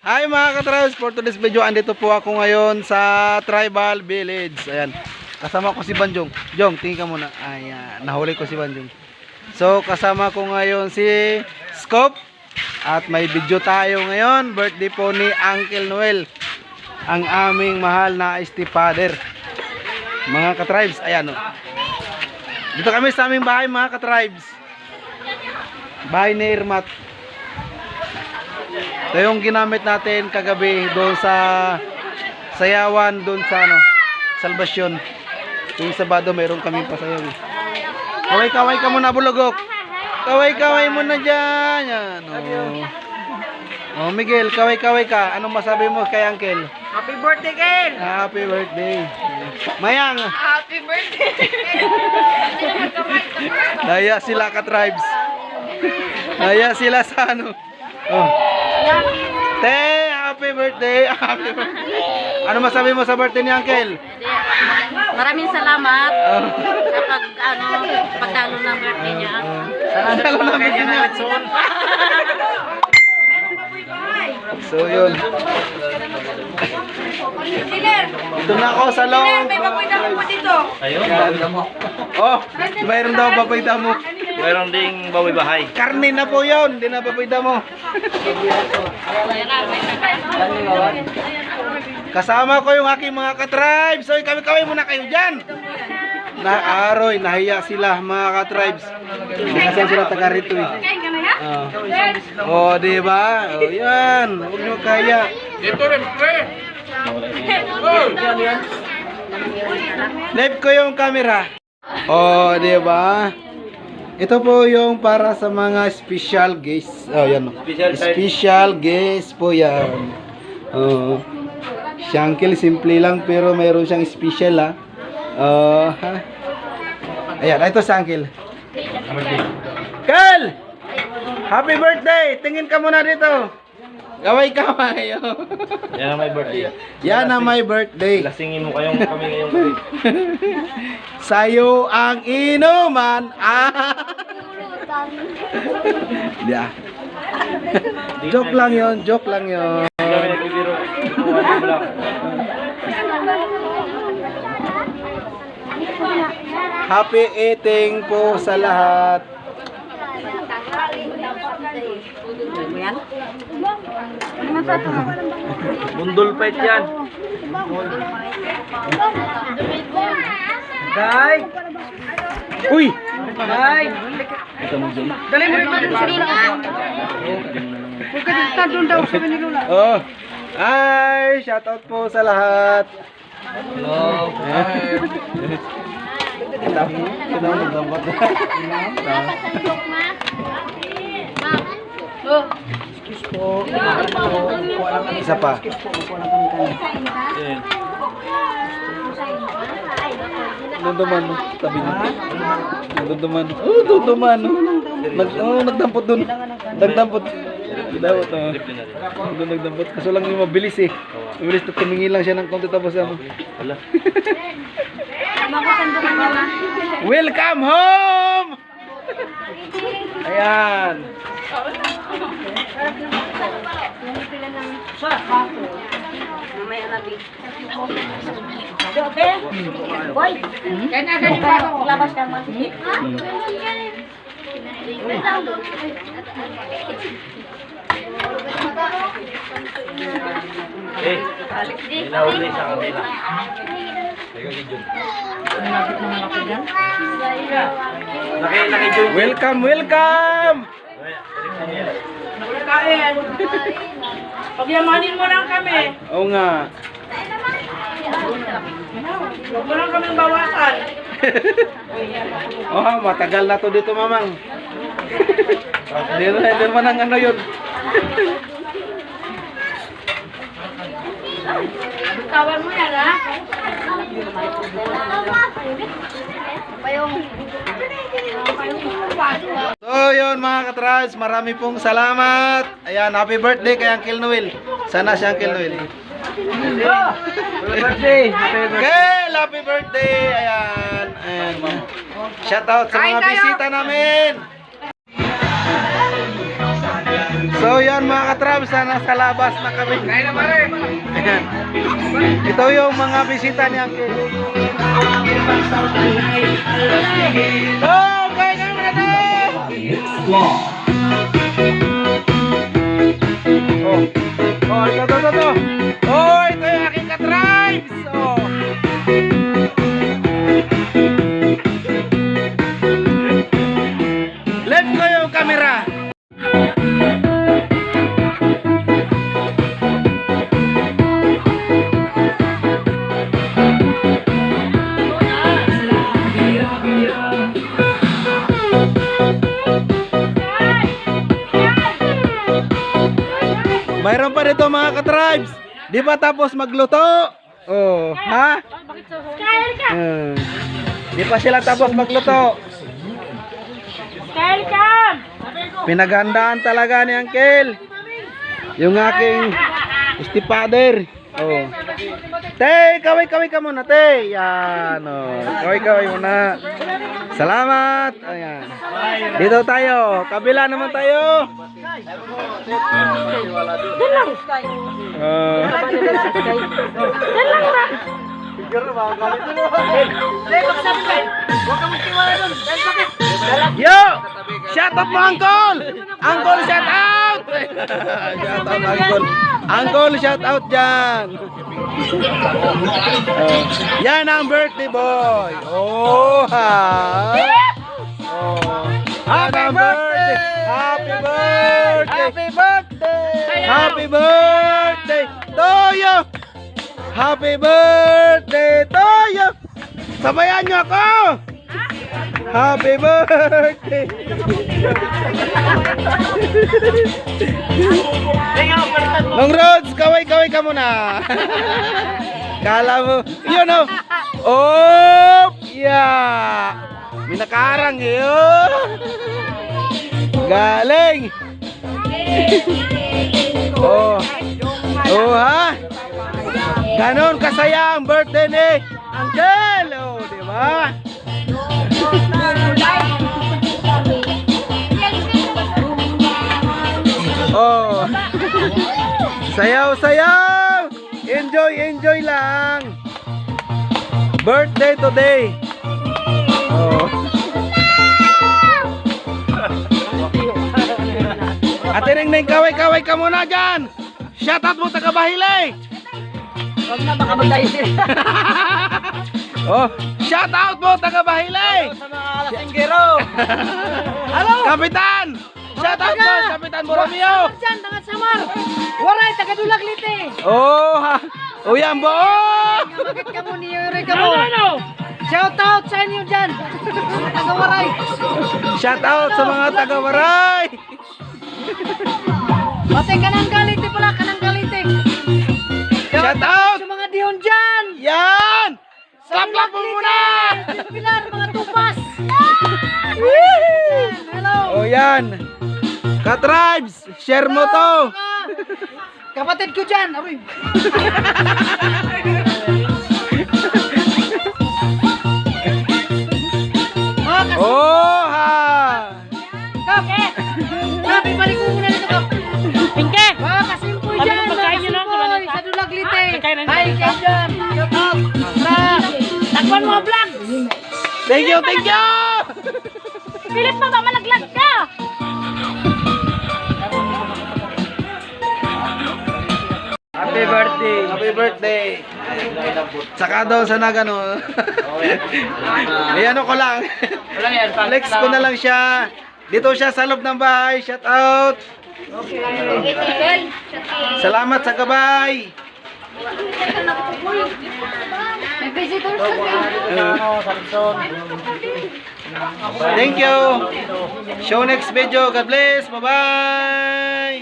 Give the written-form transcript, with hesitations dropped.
Hi mga ka-tribes, for today's video, andito po ako ngayon sa Tribal Village. Ayan, kasama ko si Banjong. Jong, tingin ka muna. Ayan, nahuli ko si Banjong. So, kasama ko ngayon si Scope. At may video tayo ngayon. Birthday po ni Uncle Noel, ang aming mahal na stepfather. Mga ka-tribes, ayan o. Dito kami sa aming bahay mga ka-tribes. Bahay ni Irmat. Ito yung ginamit natin kagabi doon sa sayawan, doon sa Salvation. Yung Sabado mayroon kaming pasayaw. Kaway-kaway ka muna, Bulogok. Kaway-kaway muna dyan. Yan. Oh, Miguel, kaway-kaway ka. Anong masabi mo kay Uncle? Happy birthday, Kel! Happy birthday. Mayang. Happy birthday! Daya sila ka-tribes. Daya sila sa ano. Oh. Te, happy birthday. Happy birthday. Ano masabi mo sa birthday ni Uncle? Maraming salamat kapag pagdalo ng birthday niya. Dalo na birthday niya. So yun. Dito na ako sa loob. May baboy damo po dito. Ayun, Oh, mayroon daw baboy damo. mayroon ding baboy bahay. Karne na po yun. Hindi na baboy damo. Kasama ko yung aking mga ka-tribes. So, kami-kaway muna kayo dyan. Naaroy, nahiya sila mga ka-tribes. Hindi kasi sila taga rito eh. Oh, di ba? Oh, yan. Huwag nyo kaya. Live ko yung camera. Oh, di ba? Ito po yung para sa mga special guests. Oh, yan. Special guests po yan. Oh. Si Uncle simple lang pero mayroon siyang special ha. Ha? Ayan, ito si Uncle. Kel! Happy birthday! Tingin ka muna dito. Kaway-kaway. Yan ang may birthday. Yan ang my birthday. Lasingin mo kami ngayong gabi. Sayo ang inuman. Hindi ah. Joke lang yon, joke lang yon. Kami nagbibiro. Happy eating po sa lahat. Bundol fight yan. Day! Uy! Day! Dali mo rin ito sa Lula. Huwag ka dito doon daw sabi ni Lula. Oh. Ay, shoutout po sa lahat. Hello. Isa pa. Dunduman, tabi niya. Dunduman. Oh, dunduman. Nagdampot dun. Nagdampot. Nagdampot. Doon nagdampot. Kaso lang yung mabilis eh. Mabilis na tumingin lang siya ng konti tapos ano. Wala. Welcome home! Ayan. Mamaya na bi. Jobe. Boy. Kaya na ganyan pa labas ka masikip. Inauli sa kanila. Laki Jun. Welcome, welcome! Kain. Pagyamanin mo lang kami. Oo nga. Huwag mo lang kaming bawasan. Oh, matagal na to dito, mamang. Hindi naman ang ano yun. Tawan mo yan, ha? So yun mga ka-tribes, marami pong salamat. Ayan, happy birthday kay Uncle Noel. Sana si Uncle Noel. Happy birthday. Kel, happy birthday. Ayan. Ayan. Shout out sa mga bisita namin. So So yan mga katrabs, nasa labas na kami. Ayan. Ito yung mga bisita ni Uncle. Oh, kaya kami na to! Oh, ito. Oh, ito yung aking katribes. Oh. Left ko yung camera. Mayroon pa dito mga katribes. Di ba tapos magluto? Oh, ha? Di pa sila tapos magluto. Pinaghandaan talaga ni Uncle yung aking stepfather. Oh. Te, kaway ka muna, te. Yan, oh. Kaway muna. Salamat. Ayan. Dito tayo. Kabila naman tayo. Yo! Shout out mo, Uncle! Uncle, shout out! Shout out, Uncle. Uncle, shout out dyan. Yan ang birthday boy. Oh, ha? Oh. Happy birthday! Happy birthday! Happy birthday! Happy birthday to you! Happy birthday to you! Sabayan nyo ako! Happy birthday! Long Roads, kaway ka muna. Kala mo, yun o. Oh, yeah. Minakarang yun. Galing. Oh. Oh ha. Ganon kasaya ang birthday ni Uncle. Oh, di ba? Oh. Sayaw. Enjoy lang. Birthday today. Oh. Ate Neng, kaway ka muna dyan. Shout out mo taga Bahilay. Huwag na baka magtayo sila. Oh, shout out mo taga Bahilay. Sa mga lasinggero. Hello, Kapitan. Shout out mo, Kapitan Borromeo. Diyan, tangat samar. Waray, taga Dulag Lite. Oh, ha. Oh, yan bo. Bakit ka mo ni Yuri ka mo? Shout out sa inyo dyan. Taga Waray. Shout out sa mga taga Waray. Pati kanang Galite pala, kanang Galite. Shout out sa mga dihon dyan. yan. Clap mo muna. Pilar, mga tupas. Hello. Oh, yan. Katribes, share mo to. Kapatid ko dyan. Aroy. Oh, ha. Kap, Kap, ibalik mo muna dito, Kap. Pinke. Kasimpoy dyan. Kasimpoy sa Dulag Lite. Hi, kayo dyan. Shout out. Takpan mo vlog. Thank you. Philip, malaglag ka. Happy birthday. Happy birthday. Saka daw sa nagano. Ano ko lang. Wala yan. Flex ko na lang siya. Dito siya sa loob ng bahay. Shout out. Salamat sa gabay. May visitors ka. Thank you. Show next video. God bless. Bye-bye.